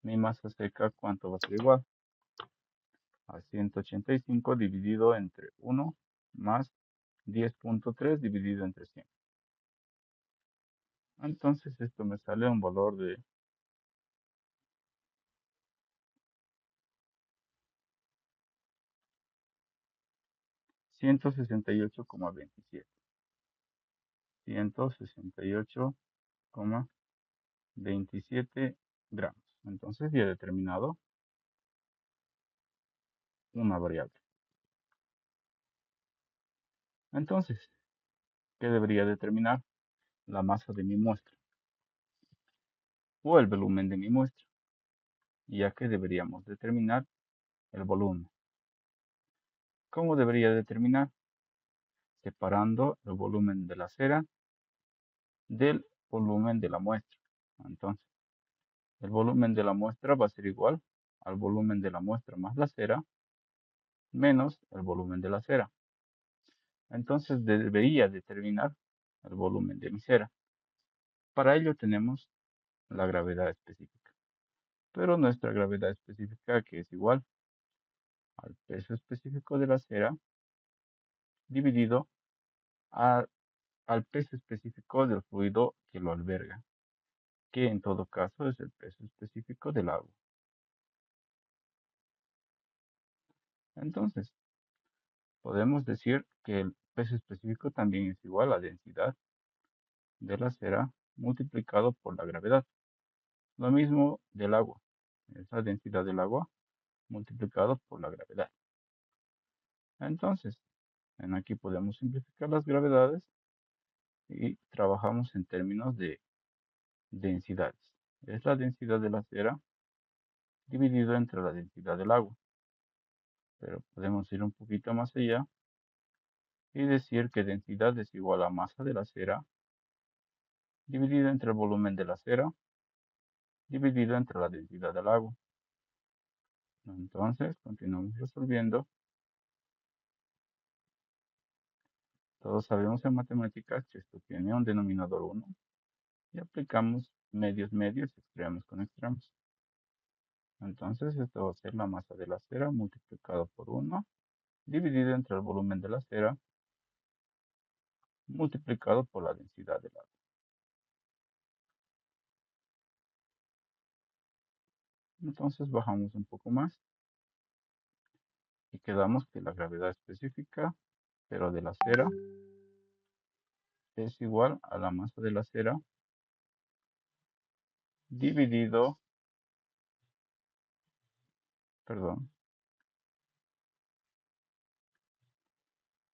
mi masa seca, ¿cuánto va a ser igual? A 185 dividido entre 1 más 10.3 dividido entre 100. Entonces esto me sale un valor de 168,27. 168,27 gramos. Entonces ya he determinado una variable. Entonces, ¿qué debería determinar? La masa de mi muestra o el volumen de mi muestra, ya que deberíamos determinar el volumen. ¿Cómo debería determinar? Separando el volumen de la cera del volumen de la muestra. Entonces, el volumen de la muestra va a ser igual al volumen de la muestra más la cera menos el volumen de la cera. Entonces debería determinar el volumen de mi cera. Para ello tenemos la gravedad específica. Pero nuestra gravedad específica, que es igual al peso específico de la cera dividido al peso específico del fluido que lo alberga, que en todo caso es el peso específico del agua. Entonces, podemos decir que el peso específico también es igual a la densidad de la cera multiplicado por la gravedad. Lo mismo del agua, es la densidad del agua multiplicado por la gravedad. Entonces, aquí podemos simplificar las gravedades y trabajamos en términos de densidades. Es la densidad de la cera dividido entre la densidad del agua. Pero podemos ir un poquito más allá y decir que densidad es igual a masa de la cera dividido entre el volumen de la cera dividido entre la densidad del agua. Entonces, continuamos resolviendo. Todos sabemos en matemáticas que esto tiene un denominador 1 y aplicamos medios, extremos con extremos. Entonces, esto va a ser la masa de la cera multiplicado por 1 dividido entre el volumen de la cera multiplicado por la densidad del agua. Entonces, bajamos un poco más y quedamos que la gravedad específica, pero de la cera, es igual a la masa de la cera dividido,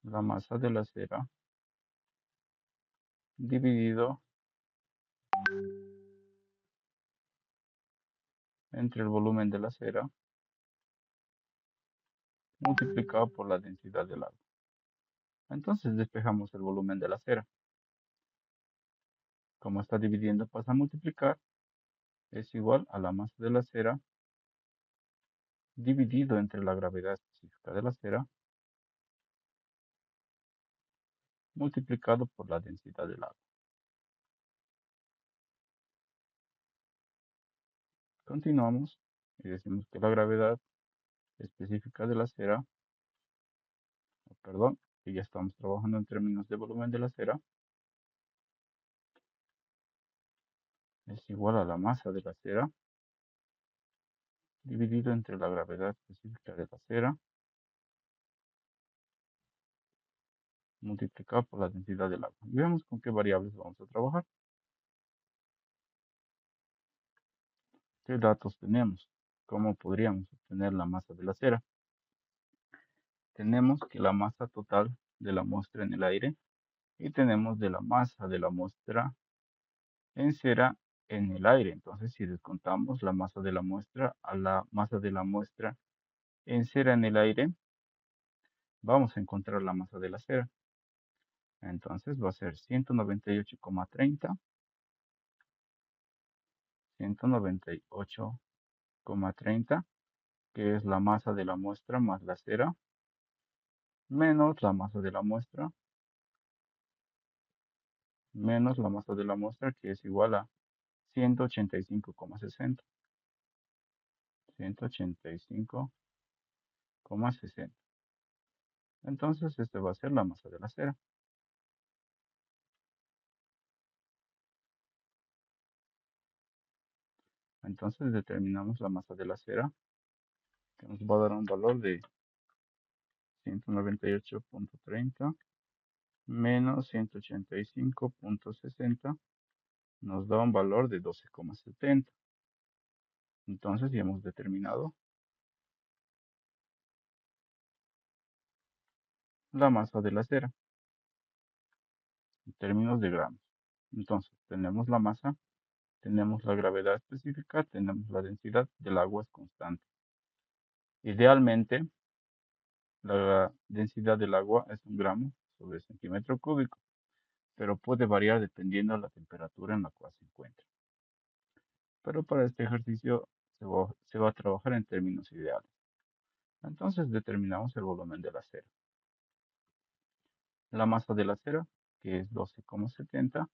la masa de la cera dividido entre el volumen de la cera multiplicado por la densidad del agua. Entonces despejamos el volumen de la cera. Como está dividiendo pasa a multiplicar, es igual a la masa de la cera dividido entre la gravedad específica de la cera multiplicado por la densidad del agua. Continuamos y decimos que la gravedad específica de la cera, que ya estamos trabajando en términos de volumen de la cera, es igual a la masa de la cera dividido entre la gravedad específica de la cera multiplicado por la densidad del agua. Y veamos con qué variables vamos a trabajar. ¿Qué datos tenemos? ¿Cómo podríamos obtener la masa de la cera? Tenemos que la masa total de la muestra en el aire y tenemos de la masa de la muestra en cera en el aire. Entonces, si descontamos la masa de la muestra a la masa de la muestra en cera en el aire, vamos a encontrar la masa de la cera. Entonces va a ser 198,30, 198,30, que es la masa de la muestra más la cera, menos la masa de la muestra, menos la masa de la muestra, que es igual a 185,60. 185,60. Entonces, este va a ser la masa de la cera. Entonces, determinamos la masa de la cera, que nos va a dar un valor de 198,30 menos 185,60 nos da un valor de 12,70. Entonces, ya hemos determinado la masa de la cera en términos de gramos. Entonces, tenemos la masa, tenemos la gravedad específica, tenemos la densidad del agua es constante. Idealmente, la densidad del agua es 1 gramo sobre centímetro cúbico, pero puede variar dependiendo de la temperatura en la cual se encuentra. Pero para este ejercicio se va a trabajar en términos ideales. Entonces determinamos el volumen de la cera. La masa de la cera, que es 12,70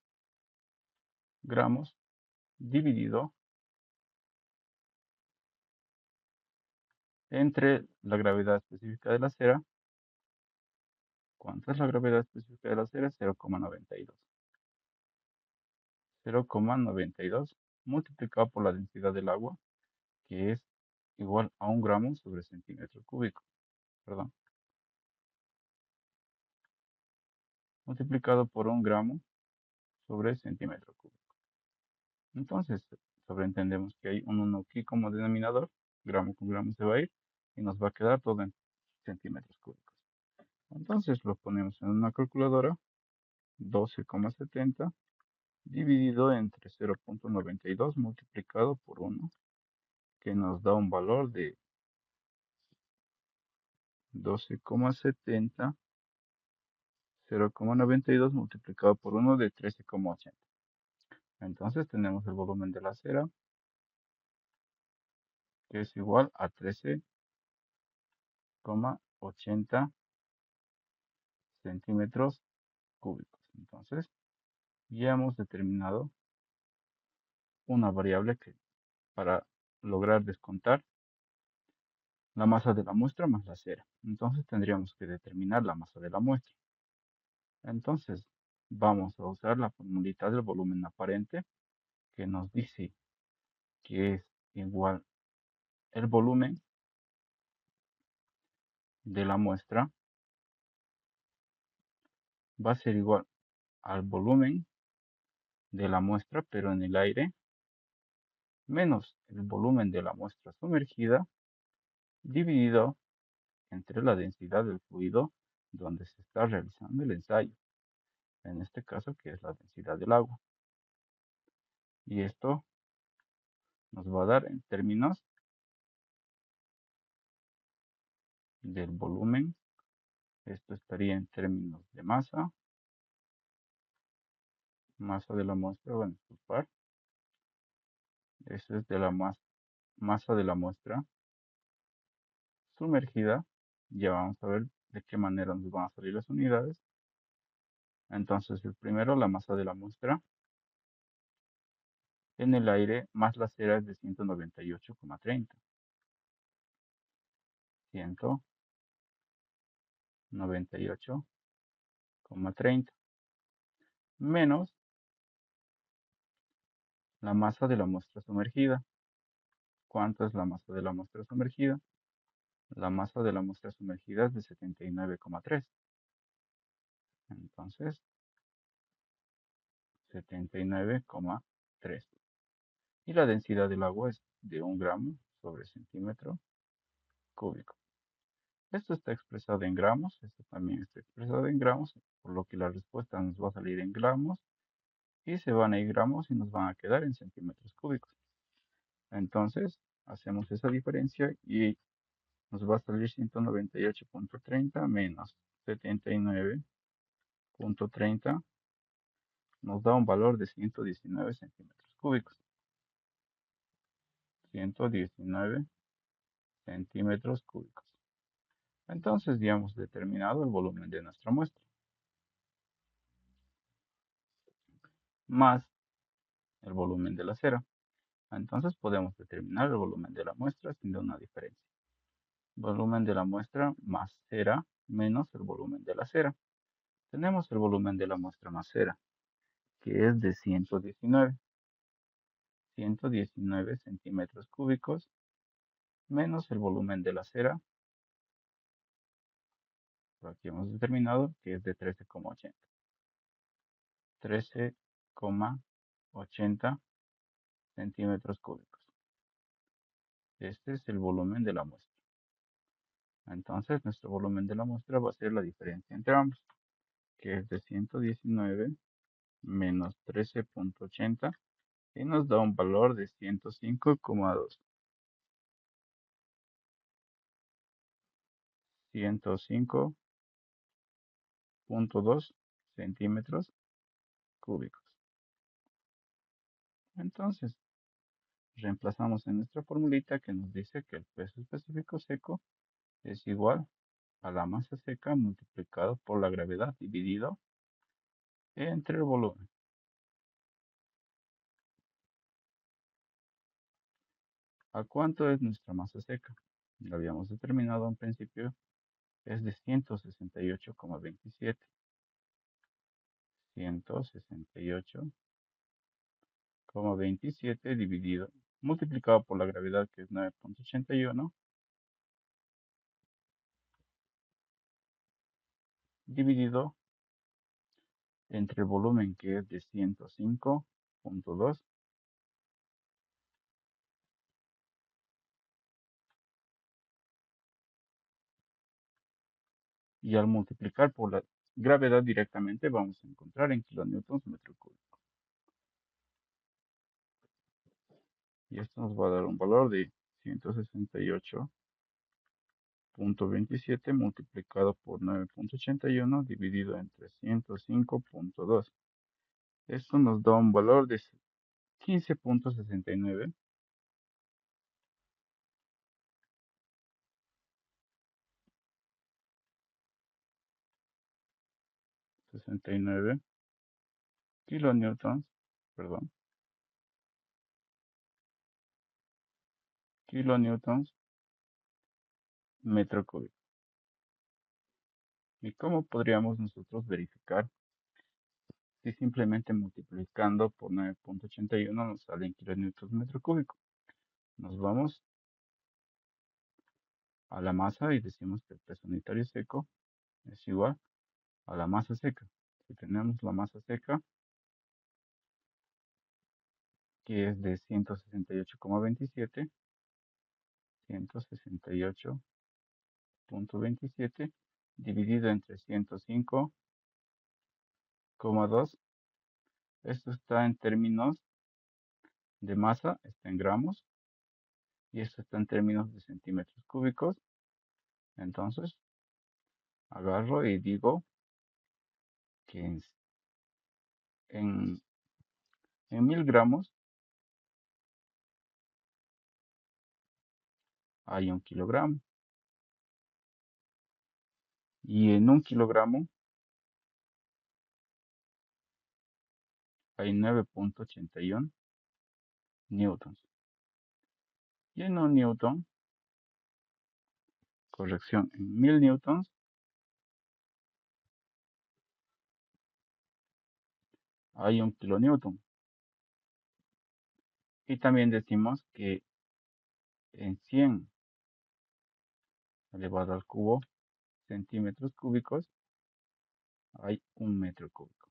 gramos, dividido entre la gravedad específica de la cera. ¿Cuánto es la gravedad específica de la cera? 0,92. 0,92 multiplicado por la densidad del agua, que es igual a 1 gramo sobre centímetro cúbico. Perdón. Multiplicado por 1 gramo sobre centímetro cúbico. Entonces, sobreentendemos que hay un 1 aquí como denominador. Gramo con gramo se va a ir y nos va a quedar todo en centímetros cúbicos. Entonces lo ponemos en una calculadora. 12,70 dividido entre 0,92 multiplicado por 1, que nos da un valor de 12,70, 0,92 multiplicado por 1 de 13,80. Entonces tenemos el volumen de la cera, que es igual a 13,80 centímetros cúbicos. Entonces, ya hemos determinado una variable que para lograr descontar la masa de la muestra más la cera. Entonces tendríamos que determinar la masa de la muestra. Entonces, vamos a usar la formulita del volumen aparente, que nos dice que es igual el volumen de la muestra va a ser igual al volumen de la muestra, pero en el aire, menos el volumen de la muestra sumergida, dividido entre la densidad del fluido donde se está realizando el ensayo. En este caso, que es la densidad del agua. Y esto nos va a dar en términos del volumen. Esto estaría en términos de masa. Masa de la muestra, bueno, disculpar. Eso es de la masa de la muestra sumergida. Ya vamos a ver de qué manera nos van a salir las unidades. Entonces, el primero, la masa de la muestra en el aire más la cera es de 198,30. 198,30 menos la masa de la muestra sumergida. ¿Cuánto es la masa de la muestra sumergida? La masa de la muestra sumergida es de 79,3. Entonces, 79,3. Y la densidad del agua es de 1 gramo sobre centímetro cúbico. Esto está expresado en gramos, esto también está expresado en gramos, por lo que la respuesta nos va a salir en gramos y se van a ir gramos y nos van a quedar en centímetros cúbicos. Entonces, hacemos esa diferencia y nos va a salir 198,30 menos 79,30 nos da un valor de 119 centímetros cúbicos. 119 centímetros cúbicos. Entonces ya hemos determinado el volumen de nuestra muestra. Más el volumen de la cera. Entonces podemos determinar el volumen de la muestra haciendo una diferencia. Volumen de la muestra más cera menos el volumen de la cera. Tenemos el volumen de la muestra más cera, que es de 119 centímetros cúbicos, menos el volumen de la cera, por aquí hemos determinado que es de 13,80 centímetros cúbicos. Este es el volumen de la muestra. Entonces, nuestro volumen de la muestra va a ser la diferencia entre ambos, que es de 119 menos 13,80 y nos da un valor de 105,2. 105,2 centímetros cúbicos. Entonces, reemplazamos en nuestra formulita que nos dice que el peso específico seco es igual a la masa seca multiplicado por la gravedad dividido entre el volumen. ¿A cuánto es nuestra masa seca? Lo habíamos determinado en principio, es de 168,27. 168,27 multiplicado por la gravedad, que es 9,81, dividido entre el volumen, que es de 105,2, y al multiplicar por la gravedad directamente vamos a encontrar en kilonewtons metro cúbico. Y esto nos va a dar un valor de 168,27 multiplicado por 9,81 dividido entre 105,2. Esto nos da un valor de 15,69 kilonewtons, perdón, kilonewtons metro cúbico. ¿Y cómo podríamos nosotros verificar si simplemente multiplicando por 9,81 nos sale en kilonewtons metro cúbico? Nos vamos a la masa y decimos que el peso unitario seco es igual a la masa seca. Si tenemos la masa seca, que es de 168,27, 168,27 dividido entre 105,2. Esto está en términos de masa, está en gramos, y esto está en términos de centímetros cúbicos. Entonces, agarro y digo que en 1000 gramos hay 1 kilogramo. Y en 1 kilogramo hay 9,81 newtons. Y en 1 newton, corrección, en 1000 newtons hay 1 kilonewton. Y también decimos que en 100 elevado al cubo centímetros cúbicos hay 1 metro cúbico.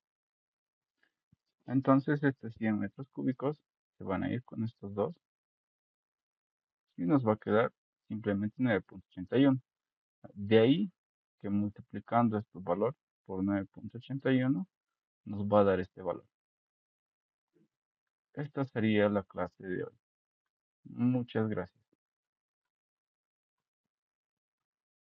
Entonces estos 100 metros cúbicos se van a ir con estos dos y nos va a quedar simplemente 9,81. De ahí que multiplicando este valor por 9,81 nos va a dar este valor. Esta sería la clase de hoy. Muchas gracias.